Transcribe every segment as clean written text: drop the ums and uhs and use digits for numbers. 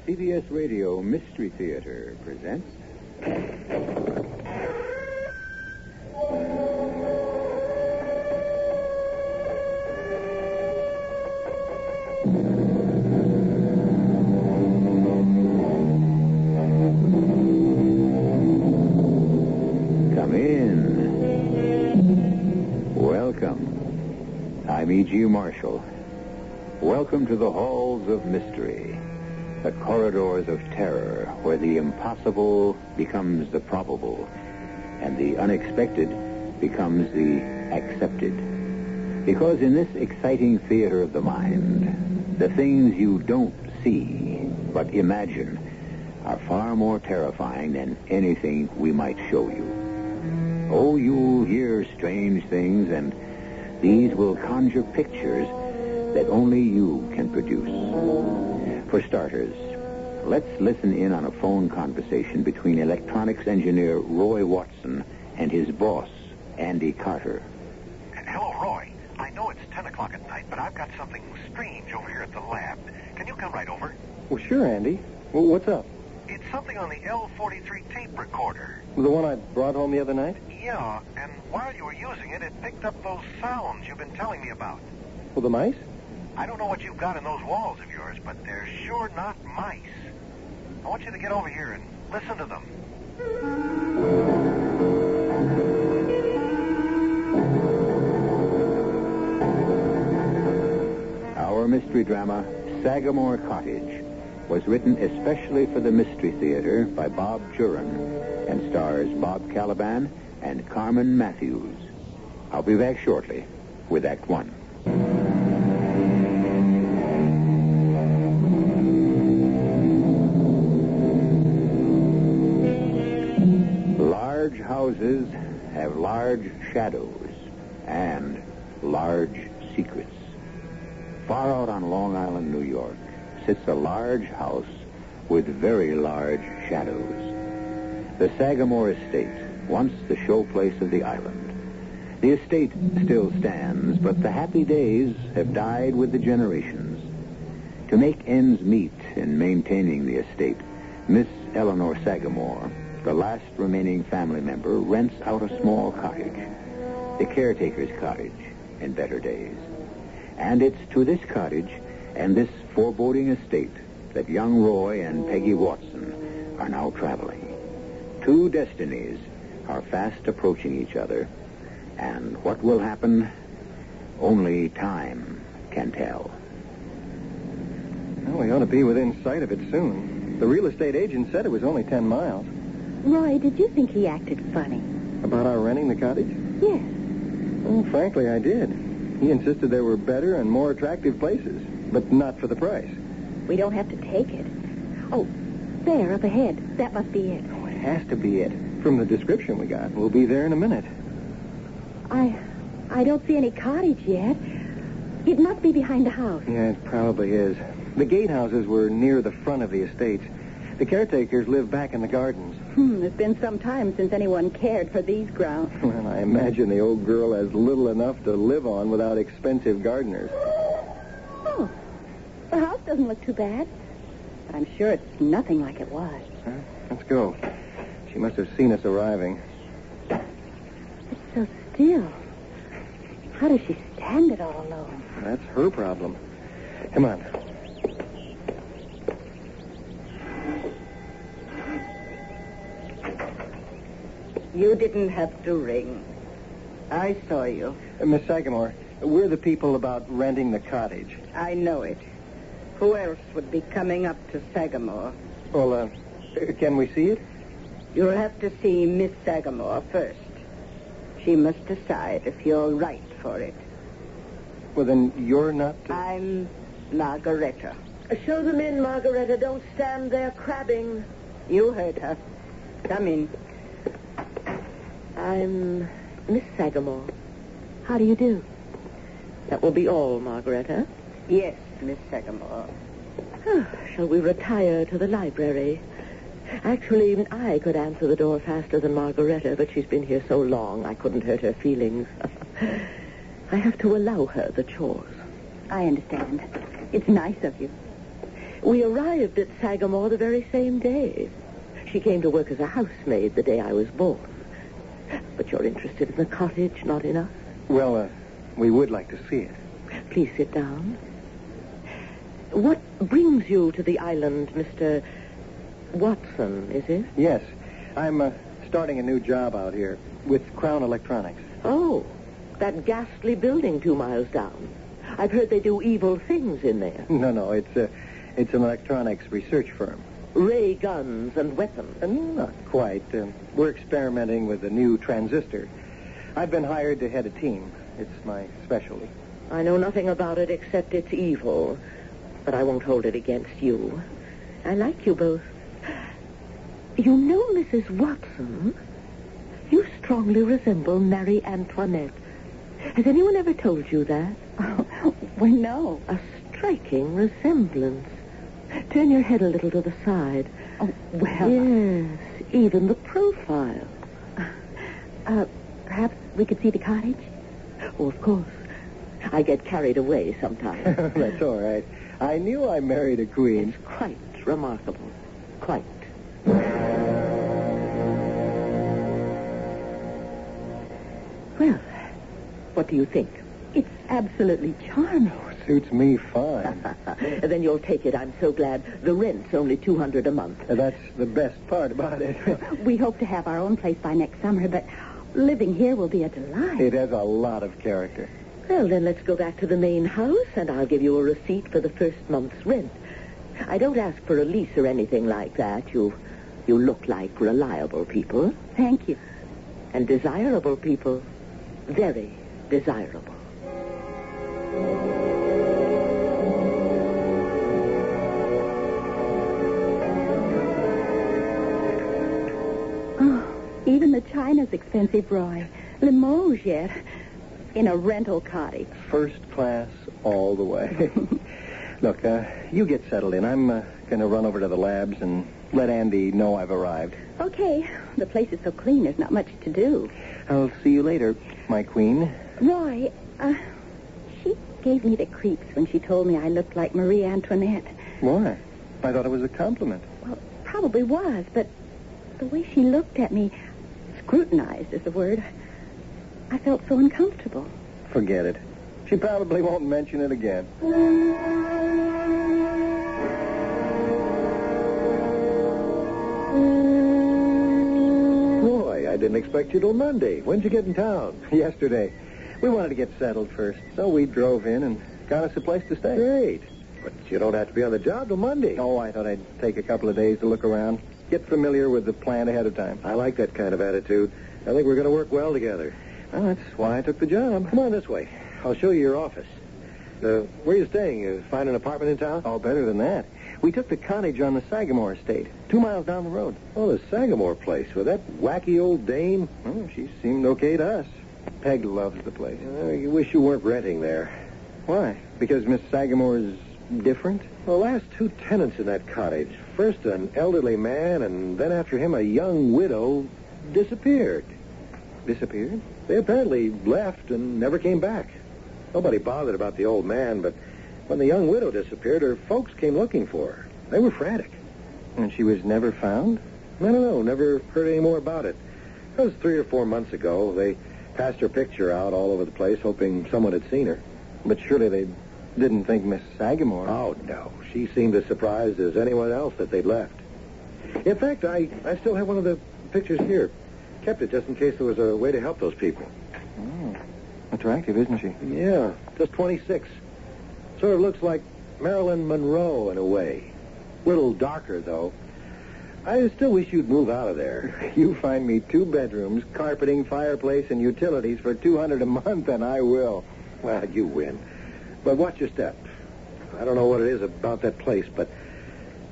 CBS Radio Mystery Theater presents... Come in. Welcome. I'm E.G. Marshall. Welcome to the halls of mystery. The corridors of terror, where the impossible becomes the probable, and the unexpected becomes the accepted. Because in this exciting theater of the mind, the things you don't see but imagine are far more terrifying than anything we might show you. Oh, you'll hear strange things, and these will conjure pictures that only you can produce. For starters, let's listen in on a phone conversation between electronics engineer Roy Watson and his boss, Andy Carter. Hello, Roy. I know it's 10 o'clock at night, but I've got something strange over here at the lab. Can you come right over? Well, sure, Andy. Well, what's up? It's something on the L43 tape recorder. The one I brought home the other night? Yeah, and while you were using it, it picked up those sounds you've been telling me about. Well, the mice? I don't know what you've got in those walls of yours, but they're sure not mice. I want you to get over here and listen to them. Our mystery drama, Sagamore Cottage, was written especially for the Mystery Theater by Bob Juran and stars Bob Caliban and Carmen Matthews. I'll be back shortly with Act One. Large houses have large shadows and large secrets. Far out on Long Island, New York, sits a large house with very large shadows. The Sagamore Estate, once the showplace of the island. The estate still stands, but the happy days have died with the generations. To make ends meet in maintaining the estate, Miss Eleanor Sagamore, the last remaining family member, rents out a small cottage, the caretaker's cottage in better days. And it's to this cottage and this foreboding estate that young Roy and Peggy Watson are now traveling. Two destinies are fast approaching each other, and what will happen, only time can tell. Well, we ought to be within sight of it soon. The real estate agent said it was only 10 miles. Roy, did you think he acted funny? About our renting the cottage? Yes. Well, frankly, I did. He insisted there were better and more attractive places, but not for the price. We don't have to take it. Oh, there, up ahead. That must be it. Oh, it has to be it. From the description we got. We'll be there in a minute. I don't see any cottage yet. It must be behind the house. Yeah, it probably is. The gatehouses were near the front of the estate. The caretakers live back in the gardens. It's been some time since anyone cared for these grounds. Well, I imagine the old girl has little enough to live on without expensive gardeners. Oh, the house doesn't look too bad. But I'm sure it's nothing like it was. Let's go. She must have seen us arriving. It's so still. How does she stand it all alone? That's her problem. Come on. You didn't have to ring. I saw you. Miss Sagamore, we're the people about renting the cottage. I know it. Who else would be coming up to Sagamore? Well, can we see it? You'll have to see Miss Sagamore first. She must decide if you're right for it. Well, then you're not... I'm Margaretta. Show them in, Margaretta. Don't stand there crabbing. You heard her. Come in. I'm Miss Sagamore. How do you do? That will be all, Margaretta. Yes, Miss Sagamore. Shall we retire to the library? Actually, even I could answer the door faster than Margaretta, but she's been here so long I couldn't hurt her feelings. I have to allow her the chores. I understand. It's nice of you. We arrived at Sagamore the very same day. She came to work as a housemaid the day I was born. But you're interested in the cottage, not in us? Well, we would like to see it. Please sit down. What brings you to the island, Mr. Watson, is it? Yes. I'm starting a new job out here with Crown Electronics. Oh, that ghastly building 2 miles down. I've heard they do evil things in there. No, it's an electronics research firm. Ray guns and weapons. Not quite. We're experimenting with a new transistor. I've been hired to head a team. It's my specialty. I know nothing about it except it's evil, but I won't hold it against you. I like you both. You know, Mrs. Watson, you strongly resemble Marie Antoinette. Has anyone ever told you that? Oh, well, no. A striking resemblance. Turn your head a little to the side. Oh, well. Yes, even the profile. Perhaps we could see the cottage? Oh, of course. I get carried away sometimes. That's all right. I knew I married a queen. It's quite remarkable. Quite. Well, what do you think? It's absolutely charming. Suits me fine. Then you'll take it. I'm so glad. The rent's only $200 a month. That's the best part about it. We hope to have our own place by next summer, but living here will be a delight. It has a lot of character. Well, then let's go back to the main house, and I'll give you a receipt for the first month's rent. I don't ask for a lease or anything like that. You look like reliable people. Thank you. And desirable people. Very desirable. Even the china's expensive, Roy. Limoges yet. In a rental cottage. First class all the way. Look, you get settled in. I'm going to run over to the labs and let Andy know I've arrived. Okay. The place is so clean, there's not much to do. I'll see you later, my queen. Roy, she gave me the creeps when she told me I looked like Marie Antoinette. Why? I thought it was a compliment. Well, probably was, but the way she looked at me, scrutinized is the word, I felt so uncomfortable. Forget it. She probably won't mention it again. Roy, I didn't expect you till Monday. When'd you get in town? Yesterday. We wanted to get settled first, so we drove in and got us a place to stay. Great. But you don't have to be on the job till Monday. Oh, I thought I'd take a couple of days to look around, get familiar with the plant ahead of time. I like that kind of attitude. I think we're going to work well together. Well, that's why I took the job. Come on this way. I'll show you your office. Where are you staying? You find an apartment in town? Oh, better than that. We took the cottage on the Sagamore Estate, 2 miles down the road. Oh, the Sagamore place with that wacky old dame? Oh, she seemed okay to us. Peg loves the place. You wish you weren't renting there. Why? Because Miss Sagamore is different? The last 2 tenants in that cottage, first an elderly man, and then after him a young widow, disappeared. Disappeared? They apparently left and never came back. Nobody bothered about the old man, but when the young widow disappeared, her folks came looking for her. They were frantic. And she was never found? I don't know. Never heard any more about it. That was 3 or 4 months ago. They passed her picture out all over the place, hoping someone had seen her. But surely they didn't think Miss Sagamore... Oh, no. She seemed as surprised as anyone else that they'd left. In fact, I still have one of the pictures here. Kept it just in case there was a way to help those people. Oh, attractive, isn't she? Yeah, just 26. Sort of looks like Marilyn Monroe in a way. Little darker, though. I still wish you'd move out of there. You find me 2 bedrooms, carpeting, fireplace, and utilities for $200 a month, and I will. Well, you win. But watch your step. I don't know what it is about that place, but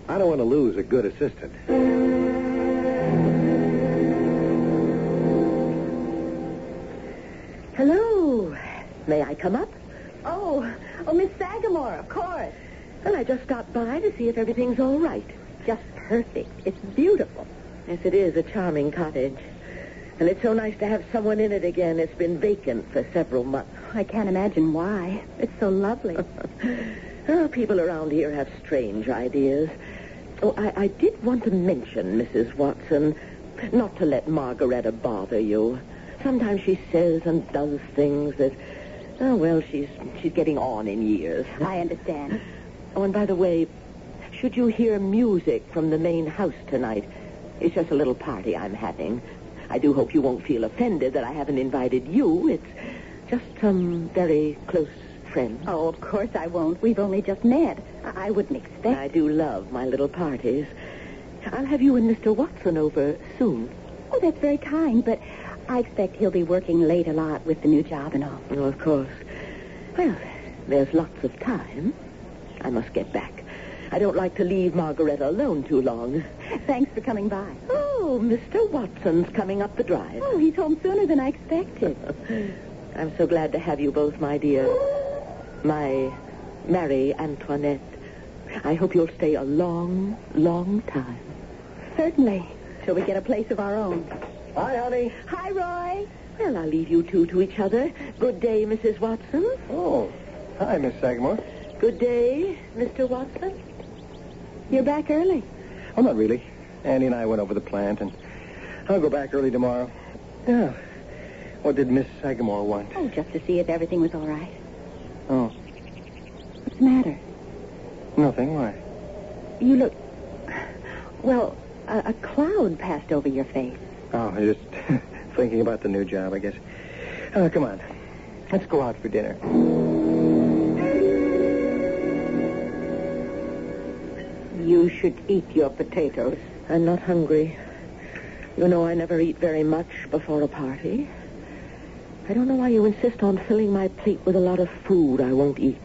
I don't want to lose a good assistant. Hello. May I come up? Oh, Miss Sagamore, of course. Well, I just stopped by to see if everything's all right. Just perfect. It's beautiful. Yes, it is a charming cottage. And it's so nice to have someone in it again. It's been vacant for several months. I can't imagine why. It's so lovely. People around here have strange ideas. Oh, I did want to mention, Mrs. Watson, not to let Margaretta bother you. Sometimes she says and does things that, she's getting on in years. I understand. Oh, and by the way, should you hear music from the main house tonight, it's just a little party I'm having. I do hope you won't feel offended that I haven't invited you. It's just some very close friends. Oh, of course I won't. We've only just met. I wouldn't expect... I do love my little parties. I'll have you and Mr. Watson over soon. Oh, that's very kind, but I expect he'll be working late a lot with the new job and all. Oh, of course. Well, there's lots of time. I must get back. I don't like to leave Margaretta alone too long. Thanks for coming by. Oh, Mr. Watson's coming up the drive. Oh, he's home sooner than I expected. I'm so glad to have you both, my dear. My Marie Antoinette. I hope you'll stay a long, long time. Certainly. Till we get a place of our own. Hi, honey. Hi, Roy. Well, I'll leave you two to each other. Good day, Mrs. Watson. Oh, hi, Miss Sagamore. Good day, Mr. Watson. You're back early. Oh, not really. Andy and I went over the plant, and I'll go back early tomorrow. Yeah. What did Miss Sagamore want? Oh, just to see if everything was all right. Oh, What's the matter? nothing. Why? You look... Well, a cloud passed over your face. Oh, just thinking about the new job, I guess. Come on. Let's go out for dinner. You should eat your potatoes. I'm not hungry. You know I never eat very much before a party. I don't know why you insist on filling my plate with a lot of food I won't eat.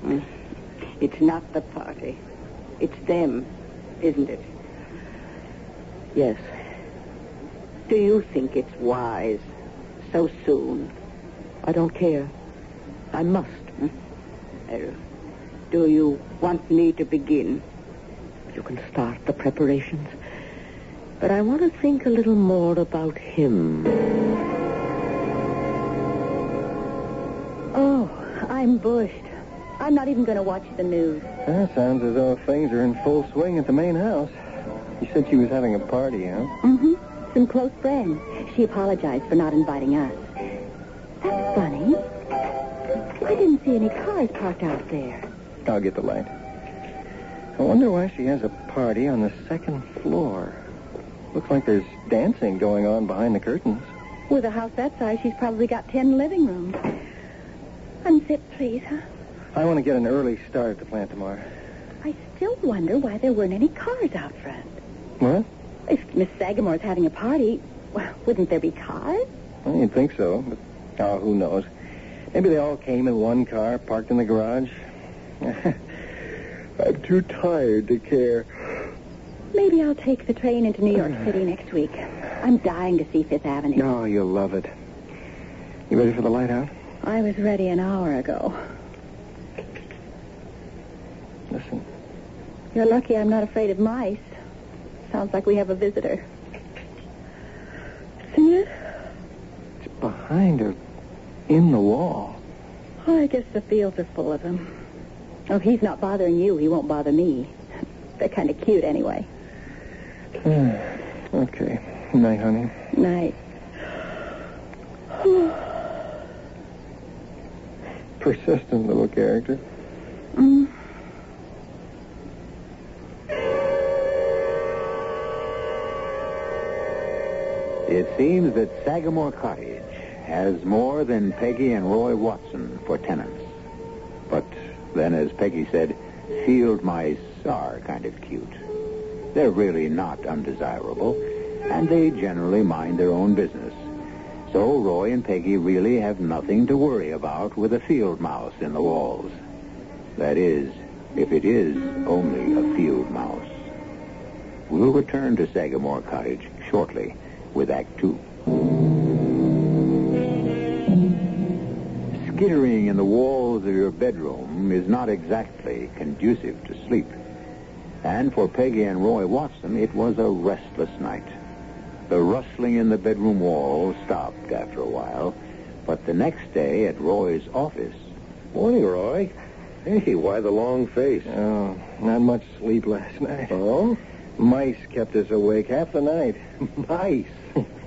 It's not the party. It's them, isn't it? Yes. Do you think it's wise so soon? I don't care. I must. Do you want me to begin? You can start the preparations. But I want to think a little more about him. Oh, I'm bushed. I'm not even going to watch the news. Sounds as though things are in full swing at the main house. You said she was having a party, huh? Mm-hmm. Some close friends. She apologized for not inviting us. That's funny. I didn't see any cars parked out there. I'll get the light. I wonder why she has a party on the second floor. Looks like there's dancing going on behind the curtains. With a house that size, she's probably got 10 living rooms. Unzip, please, huh? I want to get an early start at the plant tomorrow. I still wonder why there weren't any cars out front. What? If Miss Sagamore's having a party, well, wouldn't there be cars? Well, you'd think so, but who knows? Maybe they all came in one car, parked in the garage. I'm too tired to care. Maybe I'll take the train into New York City next week. I'm dying to see Fifth Avenue. Oh, you'll love it. You ready for the light out? I was ready an hour ago. Listen. You're lucky I'm not afraid of mice. Sounds like we have a visitor. See it? It's behind her, in the wall. Oh, I guess the fields are full of them. Oh, if he's not bothering you, he won't bother me. They're kind of cute anyway. Okay. Night, honey. Night. Persistent little character. Mm. It seems that Sagamore Cottage has more than Peggy and Roy Watson for tenants. But then, as Peggy said, field mice are kind of cute. They're really not undesirable, and they generally mind their own business. So Roy and Peggy really have nothing to worry about with a field mouse in the walls. That is, if it is only a field mouse. We'll return to Sagamore Cottage shortly with Act 2. Skittering in the walls of your bedroom is not exactly conducive to sleep. And for Peggy and Roy Watson, it was a restless night. The rustling in the bedroom walls stopped after a while, but the next day at Roy's office... Morning, Roy. Hey, why the long face? Oh, not much sleep last night. Oh? Mice kept us awake half the night. Mice?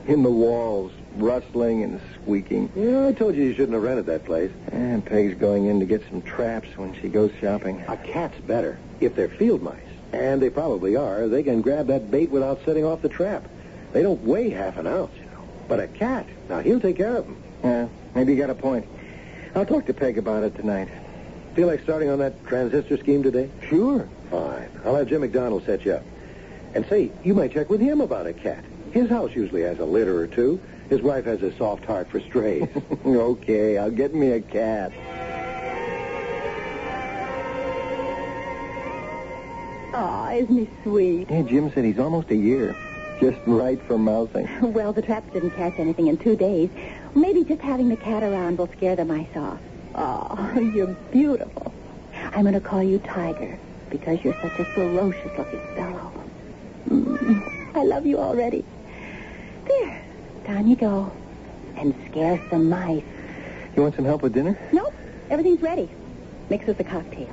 In the walls, rustling and squeaking. Yeah, I told you shouldn't have rented that place. And Peg's going in to get some traps when she goes shopping. A cat's better. If they're field mice, and they probably are, they can grab that bait without setting off the trap. They don't weigh half an ounce, you know. But a cat, now he'll take care of them. Yeah, maybe you got a point. I'll talk to Peg about it tonight. Feel like starting on that transistor scheme today? Sure. Fine. I'll have Jim McDonald set you up. And say, you might check with him about a cat. His house usually has a litter or two. His wife has a soft heart for strays. Okay, I'll get me a cat. Aw, isn't he sweet? Hey, Jim said he's almost a year. Just right for mousing. Well, the traps didn't catch anything in 2 days. Maybe just having the cat around will scare the mice off. Oh, you're beautiful. I'm going to call you Tiger because you're such a ferocious-looking fellow. I love you already. There, down you go. And scare some mice. You want some help with dinner? Nope, everything's ready. Mix us a cocktail.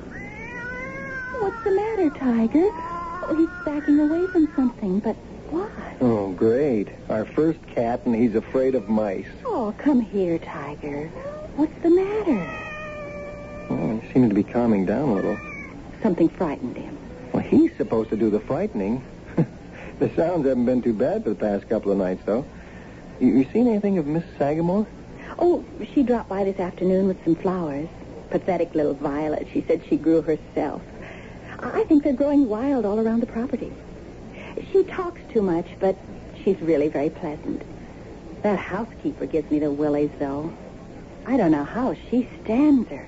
What's the matter, Tiger? Oh, he's backing away from something, but what? Oh, great. Our first cat, and he's afraid of mice. Oh, come here, Tiger. What's the matter? Oh, he seemed to be calming down a little. Something frightened him. Well, he's supposed to do the frightening. The sounds haven't been too bad for the past couple of nights, though. You seen anything of Miss Sagamore? Oh, she dropped by this afternoon with some flowers. Pathetic little violets she said she grew herself. I think they're growing wild all around the property. She talks too much, but she's really very pleasant. That housekeeper gives me the willies, though. I don't know how she stands her.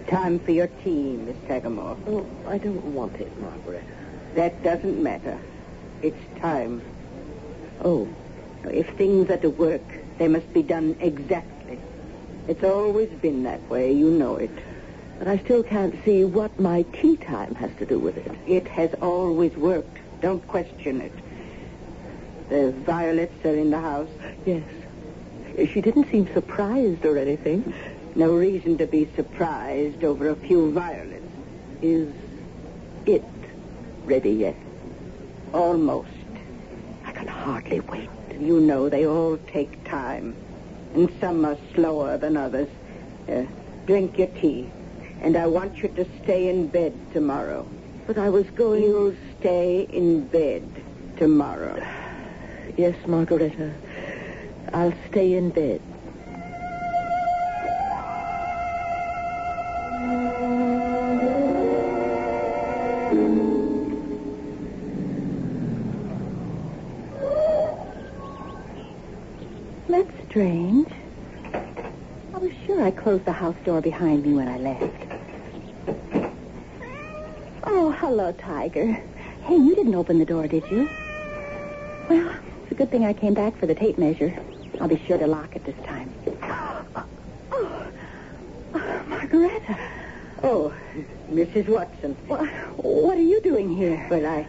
Time for your tea, Miss Sagamore. Oh, I don't want it, Margaretta. That doesn't matter. It's time. Oh, If things are to work, they must be done exactly. It's always been that way. You know it. but I still can't see what my tea time has to do with it. It has always worked. Don't question it. The violets are in the house. Yes. She didn't seem surprised or anything. No reason to be surprised over a few violets. Is it ready yet? Almost. I can hardly wait. You know, they all take time. And some are slower than others. Drink your tea. And I want you to stay in bed tomorrow. But I was going... You'll stay in bed tomorrow. Yes, Margaretta. I'll stay in bed. That's strange. I was sure I closed the house door behind me when I left. Oh, hello, Tiger. Hey, you didn't open the door, did you? Well, it's a good thing I came back for the tape measure. I'll be sure to lock it this time. Oh, Margaretta. Oh, Mrs. Watson. What are you doing here? Well,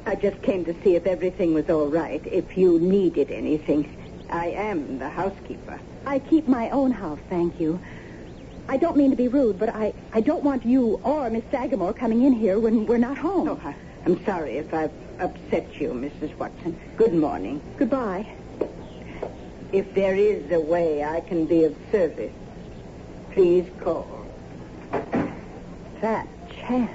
I just came to see if everything was all right, if you needed anything. I am the housekeeper. I keep my own house, thank you. I don't mean to be rude, but I don't want you or Miss Sagamore coming in here when we're not home. Oh, I'm sorry if I've upset you, Mrs. Watson. Good morning. Goodbye. If there is a way I can be of service, please call. That chance.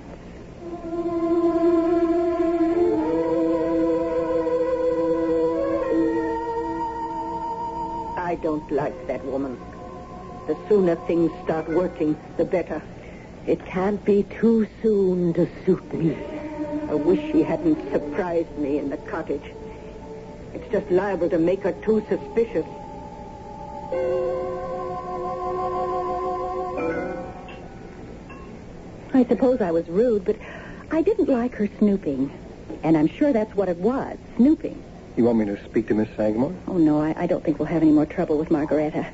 I don't like that woman. The sooner things start working, the better. It can't be too soon to suit me. I wish she hadn't surprised me in the cottage. It's just liable to make her too suspicious. I suppose I was rude, but I didn't like her snooping. And I'm sure that's what it was, snooping. You want me to speak to Miss Sagamore? Oh, no, I don't think we'll have any more trouble with Margaretta.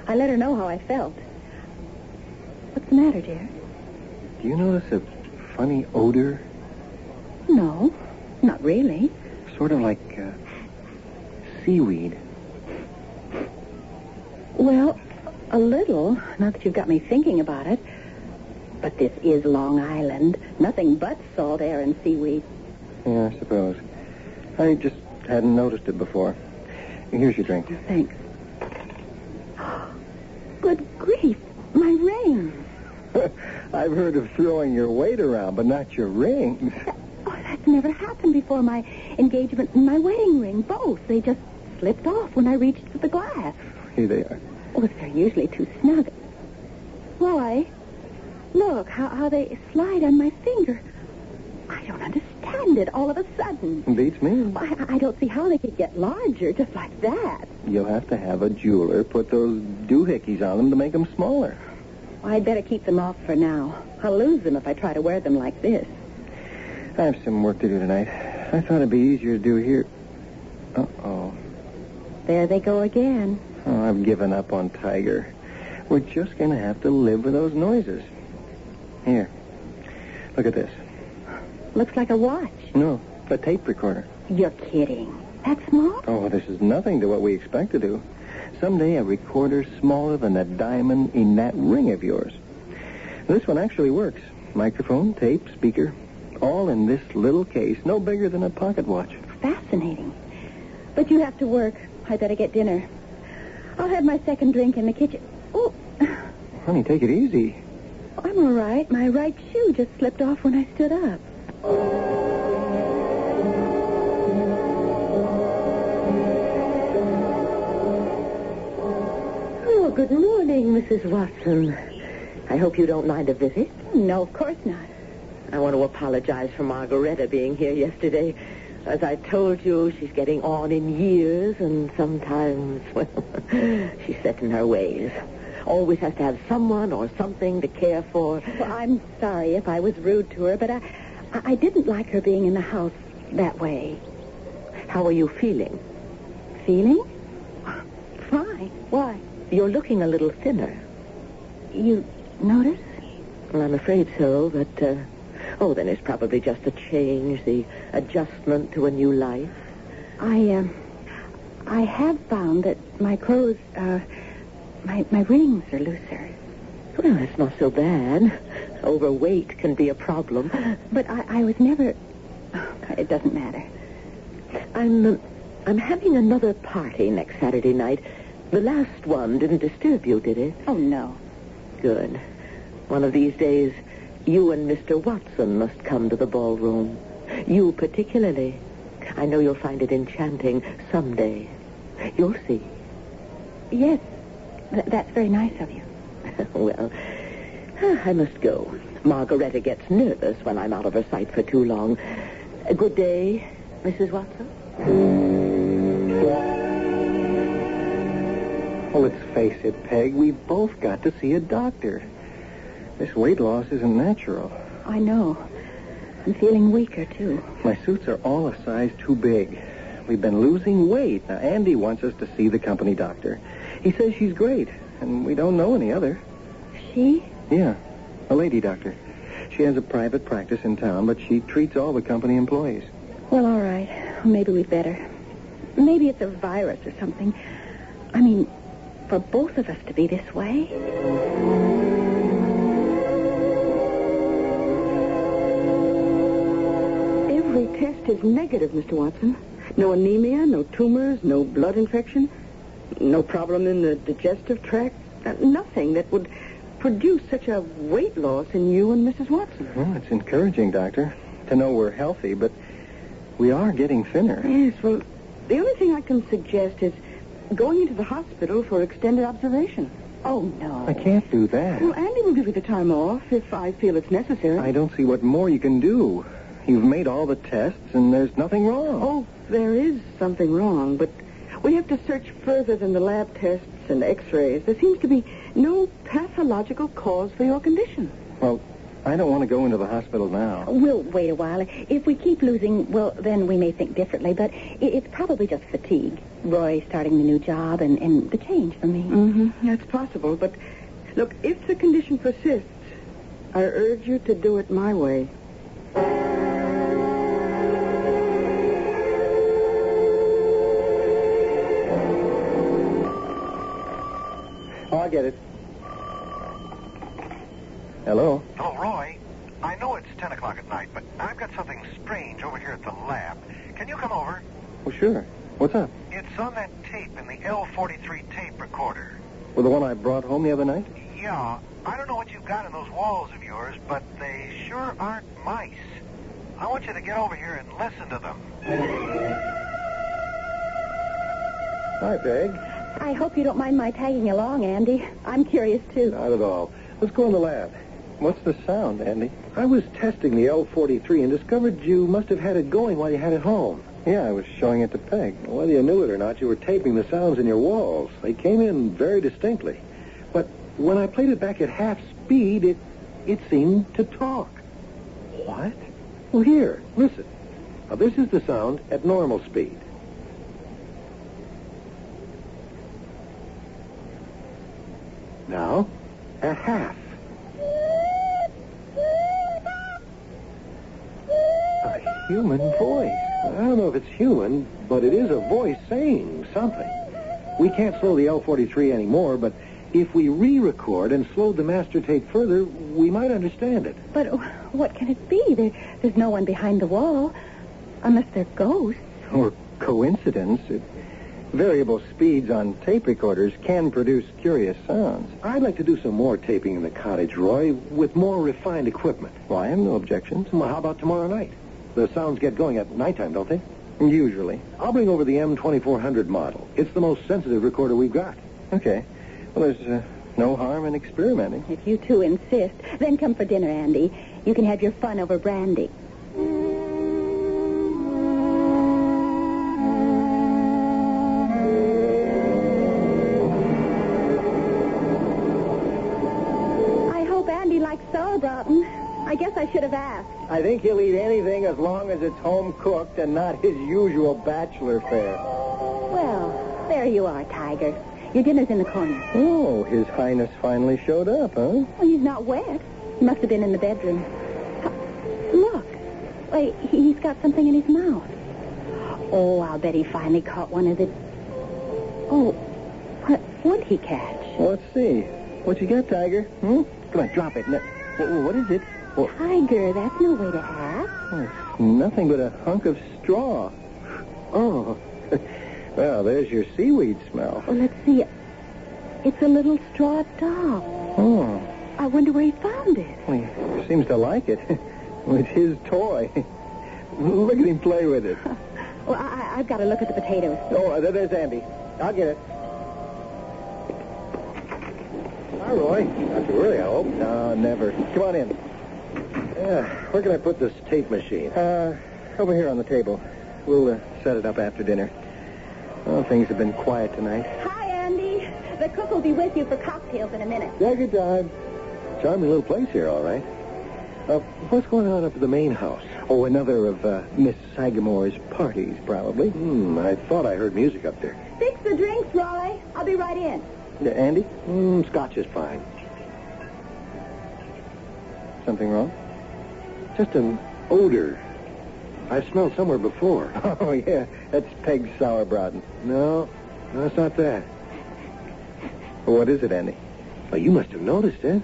I let her know how I felt. What's the matter, dear? Do you notice a funny odor? No, not really. Sort of like seaweed. Well, a little, now that you've got me thinking about it. But this is Long Island. Nothing but salt air and seaweed. Yeah, I suppose. I just hadn't noticed it before. Here's your drink. Thanks. Good grief, my ring. I've heard of throwing your weight around, but not your rings. Oh, that's never happened before. My engagement and my wedding ring, both. They just slipped off when I reached for the glass. Here they are. Oh, they're usually too snug. Roy, look how they slide on my finger. I don't understand it all of a sudden. Beats me. I don't see how they could get larger just like that. You'll have to have a jeweler put those doohickeys on them to make them smaller. Well, I'd better keep them off for now. I'll lose them if I try to wear them like this. I have some work to do tonight. I thought it'd be easier to do here. Uh-oh. There they go again. Oh, I've given up on Tiger. We're just going to have to live with those noises. Here. Look at this. Looks like a watch. No, a tape recorder. You're kidding. That small? Oh, this is nothing to what we expect to do. Someday a recorder smaller than a diamond in that ring of yours. This one actually works. Microphone, tape, speaker, all in this little case, no bigger than a pocket watch. Fascinating. But you have to work. I better get dinner. I'll have my second drink in the kitchen. Oh. Honey, take it easy. I'm all right. My right shoe just slipped off when I stood up. Oh, good morning, Mrs. Watson. I hope you don't mind a visit. No, of course not. I want to apologize for Margaretta being here yesterday. As I told you, she's getting on in years, and sometimes, well, she's set in her ways. Always has to have someone or something to care for. Well, I'm sorry if I was rude to her, but I didn't like her being in the house that way. How are you feeling? Feeling? Fine. Why? You're looking a little thinner. You notice? Well, I'm afraid so, but, then it's probably just a change, the adjustment to a new life. I have found that my clothes, my rings are looser. Well, it's not so bad. Overweight can be a problem. But I was never... It doesn't matter. I'm having another party next Saturday night. The last one didn't disturb you, did it? Oh, no. Good. One of these days, you and Mr. Watson must come to the ballroom. You particularly. I know you'll find it enchanting someday. You'll see. Yes, that's very nice of you. Well, I must go. Margaretta gets nervous when I'm out of her sight for too long. Good day, Mrs. Watson. Well, let's face it, Peg. We've both got to see a doctor. This weight loss isn't natural. I know. I'm feeling weaker, too. My suits are all a size too big. We've been losing weight. Now, Andy wants us to see the company doctor. He says she's great, and we don't know any other. She? Yeah, a lady doctor. She has a private practice in town, but she treats all the company employees. Well, all right. Maybe we'd better. Maybe it's a virus or something. I mean, for both of us to be this way. Every test is negative, Mr. Watson. No anemia, no tumors, no blood infection, no problem in the digestive tract. Nothing that would produce such a weight loss in you and Mrs. Watson. Well, it's encouraging, Doctor, to know we're healthy, but we are getting thinner. Yes, well, the only thing I can suggest is going into the hospital for extended observation. Oh, no. I can't do that. Well, Andy will give you the time off if I feel it's necessary. I don't see what more you can do. You've made all the tests, and there's nothing wrong. Oh, there is something wrong, but we have to search further than the lab tests and x-rays. There seems to be no pathological cause for your condition. Well, I don't want to go into the hospital now. We'll wait a while. If we keep losing, well, then we may think differently, but it's probably just fatigue. Roy starting the new job and the change for me. Mm-hmm. That's possible, but look, if the condition persists, I urge you to do it my way. I'll get it. Hello? Oh, Roy, I know it's 10 o'clock at night, but I've got something strange over here at the lab. Can you come over? Well, sure. What's up? It's on that tape in the L43 tape recorder. Well, the one I brought home the other night? Yeah, I don't know what you've got in those walls of yours, but they sure aren't mice. I want you to get over here and listen to them. Hi, Peg. I hope you don't mind my tagging along, Andy. I'm curious, too. Not at all. Let's go in the lab. What's the sound, Andy? I was testing the L43 and discovered you must have had it going while you had it home. Yeah, I was showing it to Peg. Whether you knew it or not, you were taping the sounds in your walls. They came in very distinctly. But when I played it back at half speed, it seemed to talk. What? Well, here, listen. Now, this is the sound at normal speed. Now, at half. A human voice. I don't know if it's human, but it is a voice saying something. We can't slow the L43 anymore, but if we re-record and slowed the master tape further, we might understand it. But what can it be? There's no one behind the wall, unless they're ghosts. Or coincidence. Variable speeds on tape recorders can produce curious sounds. I'd like to do some more taping in the cottage, Roy, with more refined equipment. Well, I have no objections. Well, how about tomorrow night? The sounds get going at nighttime, don't they? Usually. I'll bring over the M2400 model. It's the most sensitive recorder we've got. Okay. Well, there's no harm in experimenting. If you two insist, then come for dinner, Andy. You can have your fun over brandy. I hope Andy likes sauerbraten. I guess I should have asked. I think he'll eat anything as long as it's home cooked and not his usual bachelor fare. Well, there you are, Tiger. Your dinner's in the corner. Oh, His Highness finally showed up, huh? Well, he's not wet. He must have been in the bedroom. Look. Wait, he's got something in his mouth. Oh, I'll bet he finally caught one of the... Oh, what'd he catch? Well, let's see. What you got, Tiger? Come on, drop it. What is it? Well, Tiger, that's no way to ask. it's nothing but a hunk of straw. Oh. Well, there's your seaweed smell. Well, let's see. It's a little straw doll. Oh. I wonder where he found it. Well, he seems to like it. It's his toy. Look at him play with it. Well, I've got to look at the potatoes. Oh, there's Andy. I'll get it. Hi, Roy. Not too early, I hope. No, never. Come on in. Where can I put this tape machine? Over here on the table. We'll set it up after dinner. Well, things have been quiet tonight. Hi, Andy. The cook will be with you for cocktails in a minute. Yeah, good time. Charming little place here, all right. What's going on up at the main house? Oh, another of Miss Sagamore's parties, probably. I thought I heard music up there. Fix the drinks, Roy. I'll be right in. Andy? Scotch is fine. Something wrong? Just an odor. I've smelled somewhere before. Oh, yeah. That's Peg's sauerbraten. No, it's not that. What is it, Andy? Well, you must have noticed it.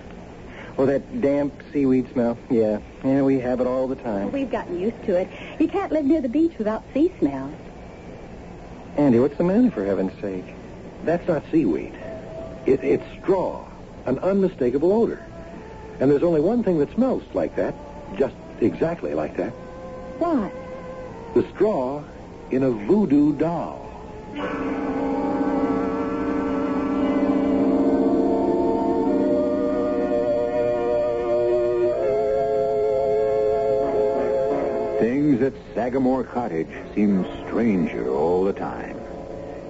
Oh, that damp seaweed smell. Yeah, we have it all the time. We've gotten used to it. You can't live near the beach without sea smell. Andy, what's the matter, for heaven's sake? That's not seaweed. It's straw. An unmistakable odor. And there's only one thing that smells like that. Just exactly like that. What? The straw in a voodoo doll. Things at Sagamore Cottage seem stranger all the time.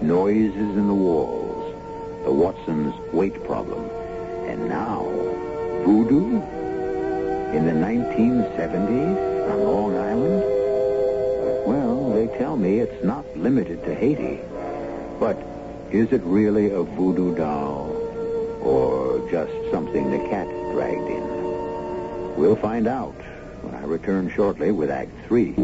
Noises in the walls, the Watsons' weight problem, and now voodoo in the 1970s on Long Island. Well, they tell me it's not limited to Haiti. But is it really a voodoo doll or just something the cat dragged in? We'll find out when I return shortly with Act 3.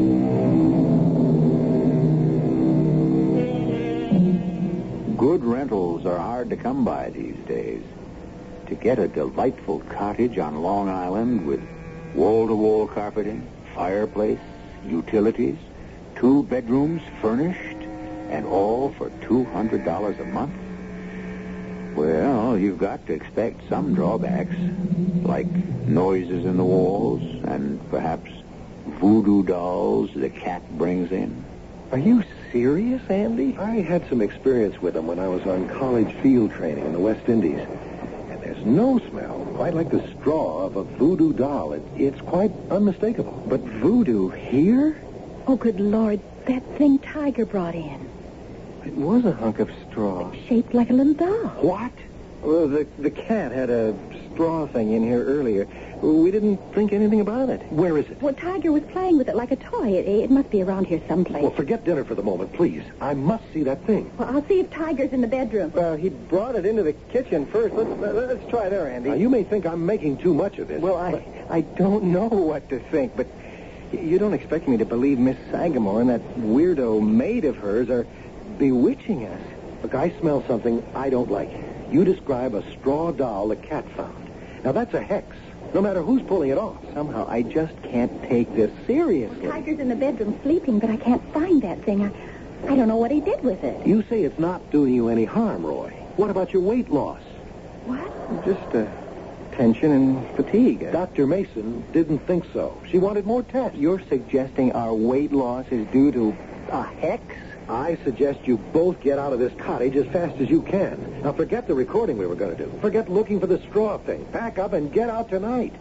Good rentals are hard to come by these days. to get a delightful cottage on Long Island with wall-to-wall carpeting, fireplace, utilities, 2 bedrooms furnished, and all for $200 a month? Well, you've got to expect some drawbacks, like noises in the walls and perhaps voodoo dolls the cat brings in. Are you serious, Andy? I had some experience with them when I was on college field training in the West Indies. And there's no smell quite like the straw of a voodoo doll. It's quite unmistakable. But voodoo here? Oh, good Lord, that thing Tiger brought in. It was a hunk of straw. Shaped like a little doll. What? Well, the cat had a straw thing in here earlier. We didn't think anything about it. Where is it? Well, Tiger was playing with it like a toy. It must be around here someplace. Well, forget dinner for the moment, please. I must see that thing. Well, I'll see if Tiger's in the bedroom. Well, he brought it into the kitchen first. Let's try there, Andy. Now, you may think I'm making too much of this. Well, I don't know what to think, but you don't expect me to believe Miss Sagamore and that weirdo maid of hers are bewitching us. Look, I smell something I don't like. You describe a straw doll the cat found. Now, that's a hex, no matter who's pulling it off. Somehow, I just can't take this seriously. Well, Tiger's in the bedroom sleeping, but I can't find that thing. I don't know what he did with it. You say it's not doing you any harm, Roy. What about your weight loss? What? Just tension and fatigue. Dr. Mason didn't think so. She wanted more tests. You're suggesting our weight loss is due to a hex? I suggest you both get out of this cottage as fast as you can. Now, forget the recording we were going to do. Forget looking for the straw thing. Pack up and get out tonight.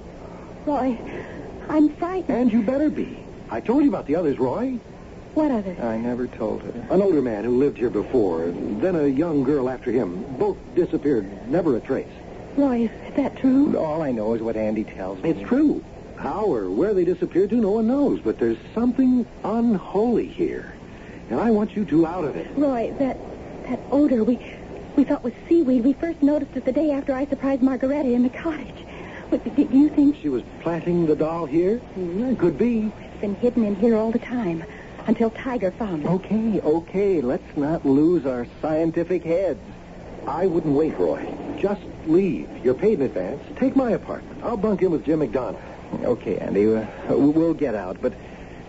Roy, I'm frightened. And you better be. I told you about the others, Roy. What others? I never told her. An older man who lived here before, then a young girl after him. Both disappeared, never a trace. Roy, is that true? All I know is what Andy tells me. It's true. How or where they disappeared to, no one knows. But there's something unholy here. And I want you two out of it. Roy, that odor we thought was seaweed. We first noticed it the day after I surprised Margaretta in the cottage. But do you think she was planting the doll here? Could be. It's been hidden in here all the time until Tiger found it. Okay. Let's not lose our scientific heads. I wouldn't wait, Roy. Just leave. You're paid in advance. Take my apartment. I'll bunk in with Jim McDonough. Okay, Andy. We'll get out, but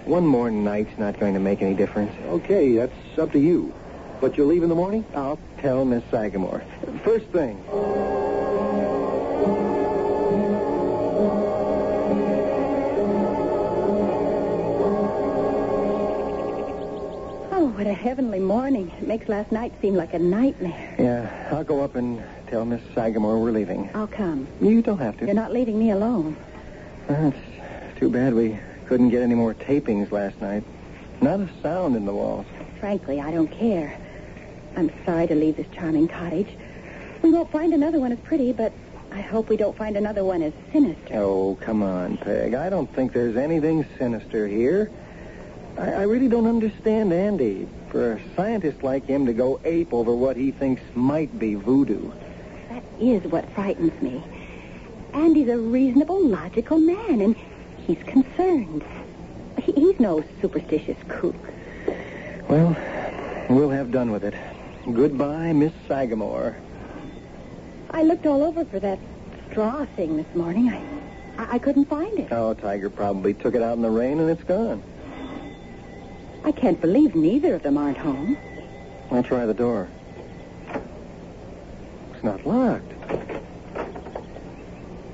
one more night's not going to make any difference. Okay, that's up to you. But you'll leave in the morning? I'll tell Miss Sagamore. First thing. Oh, what a heavenly morning. It makes last night seem like a nightmare. Yeah, I'll go up and tell Miss Sagamore we're leaving. I'll come. You don't have to. You're not leaving me alone. It's too bad we couldn't get any more tapings last night. Not a sound in the walls. Frankly, I don't care. I'm sorry to leave this charming cottage. We won't find another one as pretty, but I hope we don't find another one as sinister. Oh, come on, Peg. I don't think there's anything sinister here. I really don't understand Andy. For a scientist like him to go ape over what he thinks might be voodoo. That is what frightens me. Andy's a reasonable, logical man, and he's concerned. He's no superstitious kook. Well, we'll have done with it. Goodbye, Miss Sagamore. I looked all over for that straw thing this morning. I couldn't find it. Oh, Tiger probably took it out in the rain and it's gone. I can't believe neither of them aren't home. I'll try the door. It's not locked.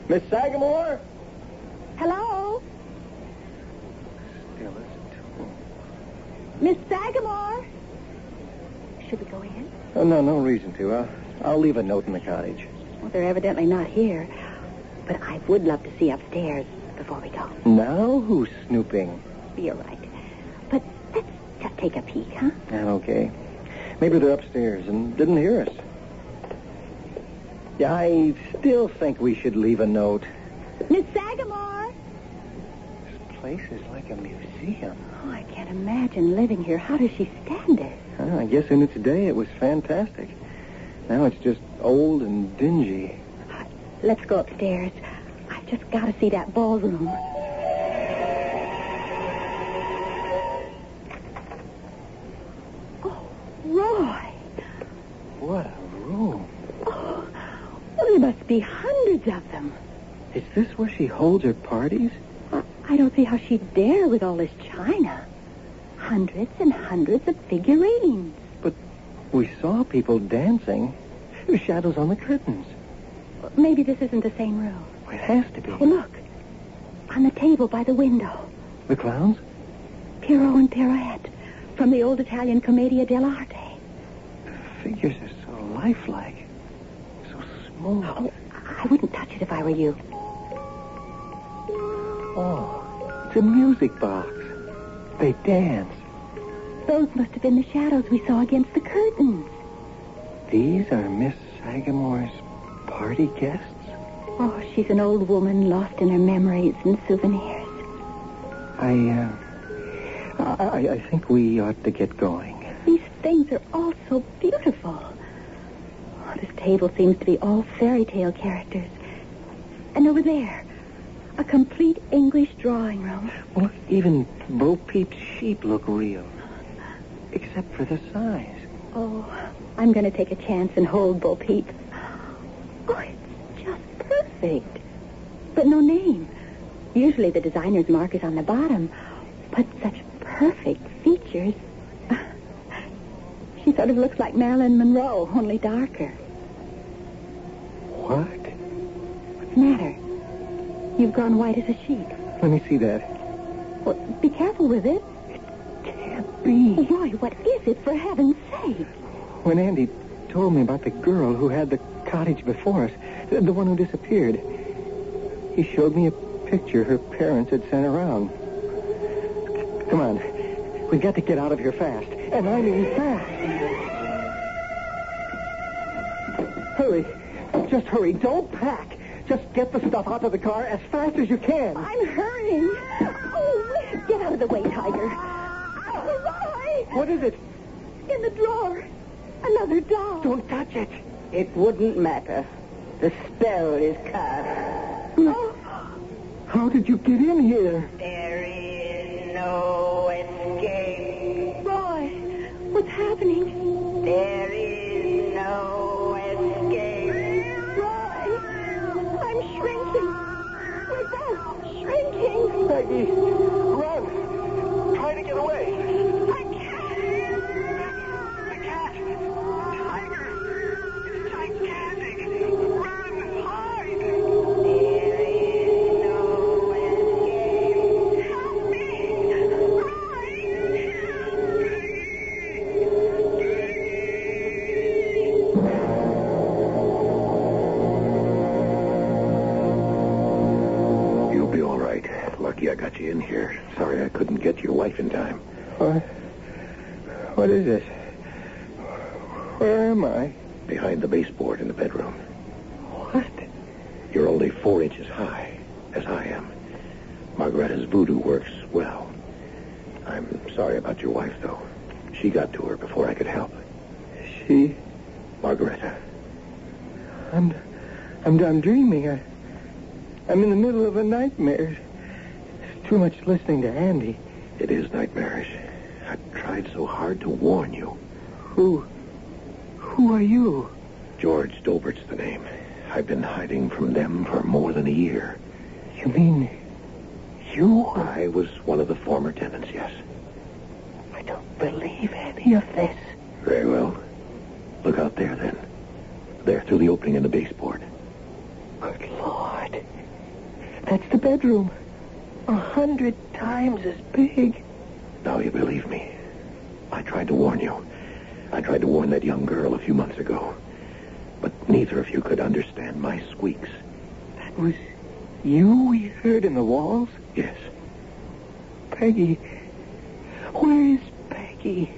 Miss Sagamore? Hello? Still as a tomb. Miss Sagamore? Should we go in? Oh, no reason to. I'll leave a note in the cottage. Well, they're evidently not here. But I would love to see upstairs before we go. Now who's snooping? You're right. But let's just take a peek, huh? Okay. Maybe they're upstairs and didn't hear us. Yeah, I still think we should leave a note. Miss Sagamore! This place is like a museum. Oh, I can't imagine living here. How does she stand it? I guess in its day it was fantastic. Now it's just old and dingy. Let's go upstairs. I've just got to see that ballroom. Oh, Roy. What a room. Oh, well, there must be hundreds hundreds of them. Is this where she holds her parties? I don't see how she'd dare with all this china. Hundreds and hundreds of figurines. But we saw people dancing. There's shadows on the curtains. Maybe this isn't the same room. It has to be. Oh, look. On the table by the window. The clowns? Pierrot and Pierrette from the old Italian Commedia dell'arte. The figures are so lifelike. So smooth. Oh, I wouldn't touch it if I were you. Oh, it's a music box. They dance. Those must have been the shadows we saw against the curtains. These are Miss Sagamore's party guests? Oh, she's an old woman lost in her memories and souvenirs. I think we ought to get going. These things are all so beautiful. Oh, this table seems to be all fairy tale characters. And over there, a complete English drawing room. Well, even Bo Peep's sheep look real. Except for the size. Oh, I'm going to take a chance and hold Bo Peep. Oh, it's just perfect. But no name. Usually the designer's mark is on the bottom. But such perfect features. She sort of looks like Marilyn Monroe, only darker. What? What's the matter? You've gone white as a sheet. Let me see that. Well, be careful with it. Can't be. Roy, what is it, for heaven's sake? When Andy told me about the girl who had the cottage before us, the one who disappeared, he showed me a picture her parents had sent around. Come on. We've got to get out of here fast. And I mean fast. Hurry. Just hurry. Don't pack. Just get the stuff out of the car as fast as you can. I'm hurrying. Oh, get out of the way, Tiger. Oh, Roy! What is it? In the drawer. Another doll. Don't touch it. It wouldn't matter. The spell is cast. Oh. How did you get in here? There is no escape. Roy, what's happening? There is no escape. Roy, I'm shrinking. We're both shrinking. Peggy, run. Try to get away. I can't. The cat! Tiger! It's gigantic! Run! Hide! There is no escape. Help me! You'll be all right. Lucky I got you in here. Sorry I couldn't get your wife in time. What is this? Where am I? Behind the baseboard in the bedroom. What? You're only 4 inches high, as I am. Margaretta's voodoo works well. I'm sorry about your wife, though. She got to her before I could help. She... Margaretta. I'm dreaming. I'm in the middle of a nightmare. It's too much listening to Andy. It is nightmarish. I tried so hard to warn you. Who are you? George Dolbert's the name. I've been hiding from them for more than a year. You mean you? I was one of the former tenants, yes. I don't believe any of this. Very well. Look out there, then. There, through the opening in the baseboard. Good Lord. That's the bedroom. 100 times as big. Now you believe me. I tried to warn you. I tried to warn that young girl a few months ago. But neither of you could understand my squeaks. That was you we heard in the walls? Yes. Peggy. Where is Peggy?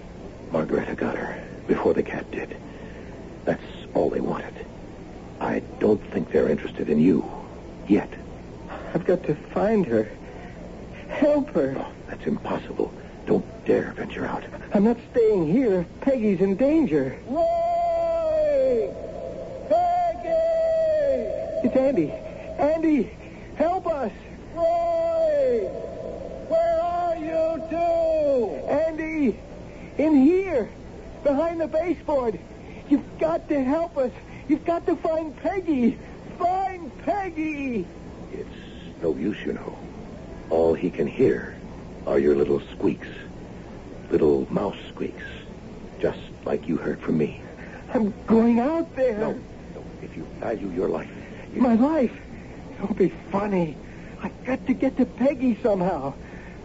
Margaretta got her before the cat did. That's all they wanted. I don't think they're interested in you. Yet. I've got to find her. Help her. Oh, that's impossible. Don't dare venture out. I'm not staying here if Peggy's in danger. Roy! Peggy! It's Andy. Andy, help us. Roy! Where are you two? Andy, in here, behind the baseboard. You've got to help us. You've got to find Peggy. Find Peggy! It's no use, you know. All he can hear are your little squeaks. Little mouse squeaks. Just like you heard from me. I'm going out there. No. If you value your life... My life? Don't be funny. I've got to get to Peggy somehow.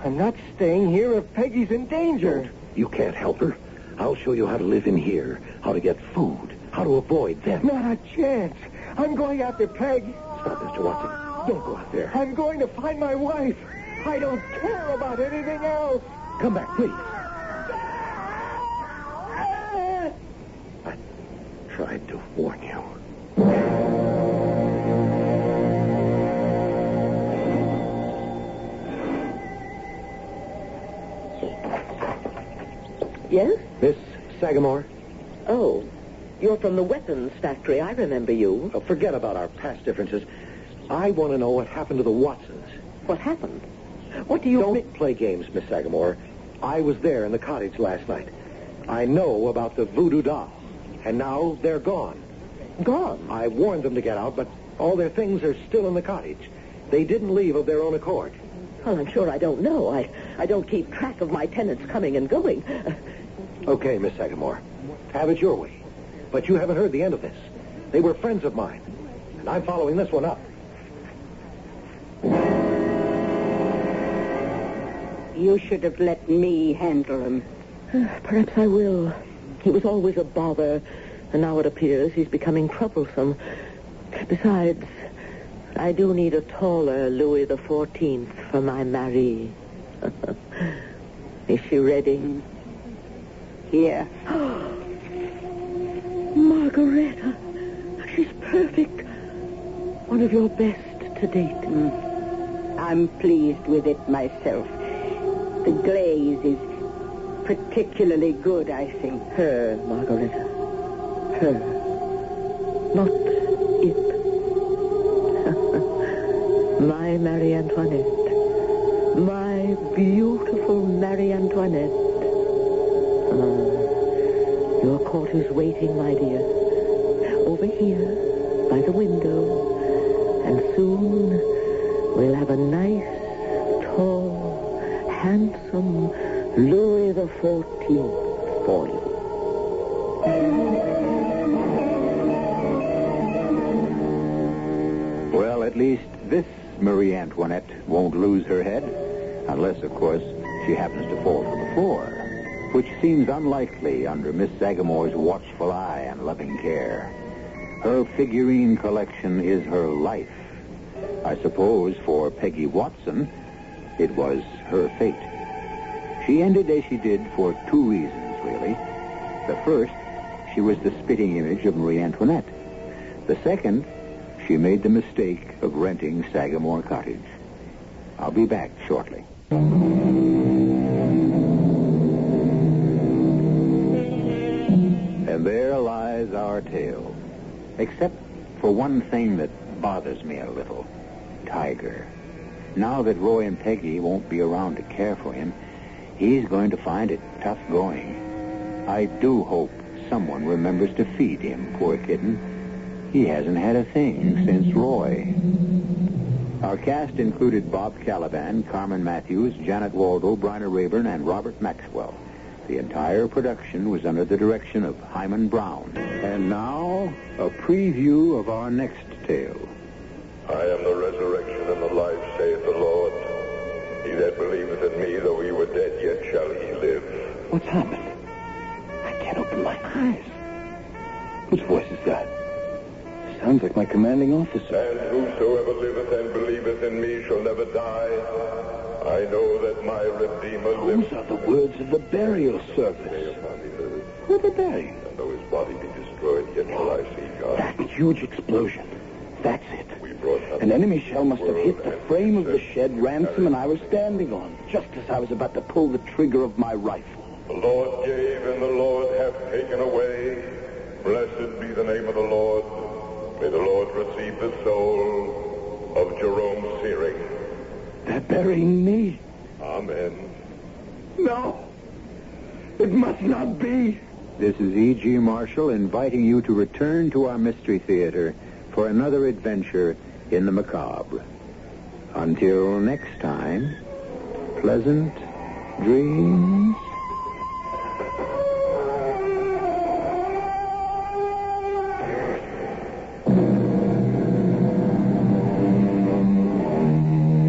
I'm not staying here if Peggy's in danger. You can't help her. I'll show you how to live in here, how to get food, how to avoid them. Not a chance. I'm going after Peg. Stop, Mr. Watson. Don't go out there. I'm going to find my wife. I don't care about anything else. Come back, please. I tried to warn you. Yes? Miss Sagamore? Oh, you're from the weapons factory. I remember you. Oh, forget about our past differences. I want to know what happened to the Watsons. What happened? What do you... Don't play games, Miss Sagamore. I was there in the cottage last night. I know about the voodoo dolls. And now they're gone. Gone? I warned them to get out, but all their things are still in the cottage. They didn't leave of their own accord. Well, I'm sure I don't know. I don't keep track of my tenants coming and going. Okay, Miss Sagamore. Have it your way. But you haven't heard the end of this. They were friends of mine. And I'm following this one up. You should have let me handle him. Perhaps I will. He was always a bother, and now it appears he's becoming troublesome. Besides, I do need a taller Louis XIV for my Marie. Is she ready? Here. Margaretta. She's perfect. One of your best to date. I'm pleased with it myself. The glaze is particularly good, I think. Her, Margaretta. Her. Not it. My Marie Antoinette. My beautiful Marie Antoinette. Your court is waiting, my dear. Over here, by the window. And soon we'll have a nice, tall, handsome Louis XIV for you. Well, at least this Marie Antoinette won't lose her head. Unless, of course, she happens to fall to the floor, which seems unlikely under Miss Sagamore's watchful eye and loving care. Her figurine collection is her life. I suppose for Peggy Watson, it was her fate. She ended as she did for two reasons, really. The first, she was the spitting image of Marie Antoinette. The second, she made the mistake of renting Sagamore Cottage. I'll be back shortly. And there lies our tale. Except for one thing that bothers me a little. Tiger. Now that Roy and Peggy won't be around to care for him, he's going to find it tough going. I do hope someone remembers to feed him, poor kitten. He hasn't had a thing since Roy. Our cast included Bob Caliban, Carmen Matthews, Janet Waldo, Bryna Rayburn, and Robert Maxwell. The entire production was under the direction of Hyman Brown. And now, a preview of our next tale. I am the resurrection and the life, saith the Lord. He that believeth in me, though he were dead, yet shall he live. What's happened? I can't open my eyes. Whose voice is that? Sounds like my commanding officer. And whosoever liveth and believeth in me shall never die. I know that my Redeemer lives. Those are the words of the burial service. Who are they burying? And though his body be destroyed, yet shall I see God. That huge explosion. That's it. We brought An enemy shell must have hit the frame of the shed Ransom and I was standing on, just as I was about to pull the trigger of my rifle. The Lord gave and the Lord hath taken away. Blessed be the name of the Lord. May the Lord receive the soul of Jerome Searing. They're burying me. Amen. No. It must not be. This is E.G. Marshall inviting you to return to our Mystery Theater for another adventure in the macabre. Until next time, pleasant dreams.